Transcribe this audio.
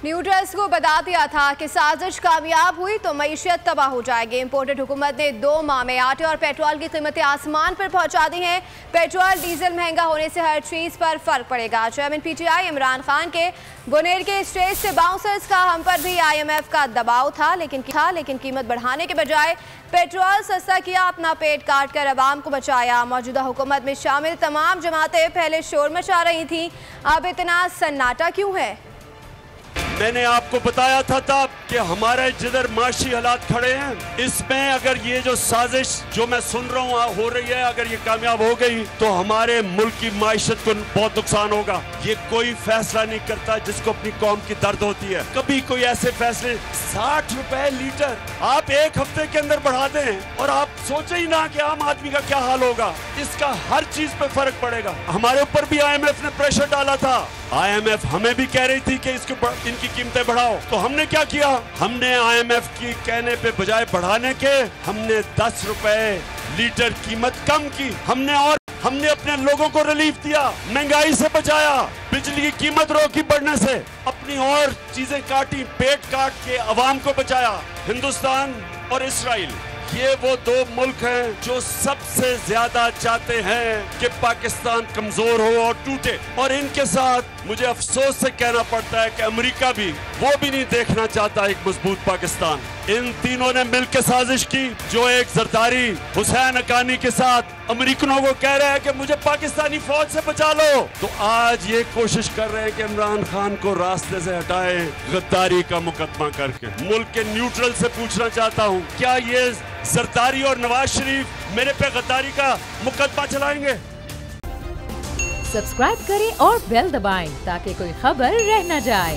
Neutrals को बता दिया था कि साजिश कामयाब हुई तो मईशत तबाह हो जाएगी। इम्पोर्टेड हुकूमत ने 2 माह में आटे और पेट्रोल की कीमतें आसमान पर पहुंचा दी हैं। पेट्रोल डीजल महंगा होने से हर चीज़ पर फर्क पड़ेगा। चेयरमैन पीटीआई इमरान खान के बुनेर के स्टेज से बाउंसर्स का हम पर भी IMF का दबाव था, लेकिन कीमत बढ़ाने के बजाय पेट्रोल सस्ता किया, अपना पेट काट कर अवाम को बचाया। मौजूदा हुकूमत में शामिल तमाम जमातें पहले शोर मचा रही थी, अब इतना सन्नाटा क्यों है? मैंने आपको बताया था तब कि हमारे जिधर माशी हालात खड़े हैं, इसमें अगर ये जो साजिश जो मैं सुन रहा हूँ हो रही है, अगर ये कामयाब हो गई तो हमारे मुल्क की माइशत को बहुत नुकसान होगा। ये कोई फैसला नहीं करता जिसको अपनी कौम की दर्द होती है। कभी कोई ऐसे फैसले 60 रुपए लीटर आप एक हफ्ते के अंदर बढ़ा दें और आप सोचे ही ना कि आम आदमी का क्या हाल होगा। इसका हर चीज पे फर्क पड़ेगा। हमारे ऊपर भी IMF ने प्रेशर डाला था। IMF हमें भी कह रही थी कि इनकी कीमतें बढ़ाओ, तो हमने क्या किया? हमने IMF की कहने पे बजाय बढ़ाने के हमने 10 रुपए लीटर कीमत कम की। हमने अपने लोगों को रिलीफ दिया, महंगाई से बचाया, बिजली की कीमत रोकी बढ़ने से, अपनी और चीजें काटी, पेट काट के अवाम को बचाया। हिंदुस्तान और इजराइल ये वो 2 मुल्क हैं जो सबसे ज्यादा चाहते हैं कि पाकिस्तान कमजोर हो और टूटे, और इनके साथ मुझे अफसोस से कहना पड़ता है कि अमेरिका भी नहीं देखना चाहता एक मजबूत पाकिस्तान। इन तीनों ने मिलकर साजिश की, जो एक जरदारी हुसैन हक्कानी के साथ अमेरिकनों को कह रहे हैं कि मुझे पाकिस्तानी फौज से बचा लो, तो आज ये कोशिश कर रहे हैं कि इमरान खान को रास्ते से हटाए गद्दारी का मुकदमा करके। मुल्क के न्यूट्रल से पूछना चाहता हूँ, क्या ये जरदारी और नवाज शरीफ मेरे पे गद्दारी का मुकदमा चलाएंगे? सब्सक्राइब करें और बेल दबाएं ताकि कोई खबर रह न जाए।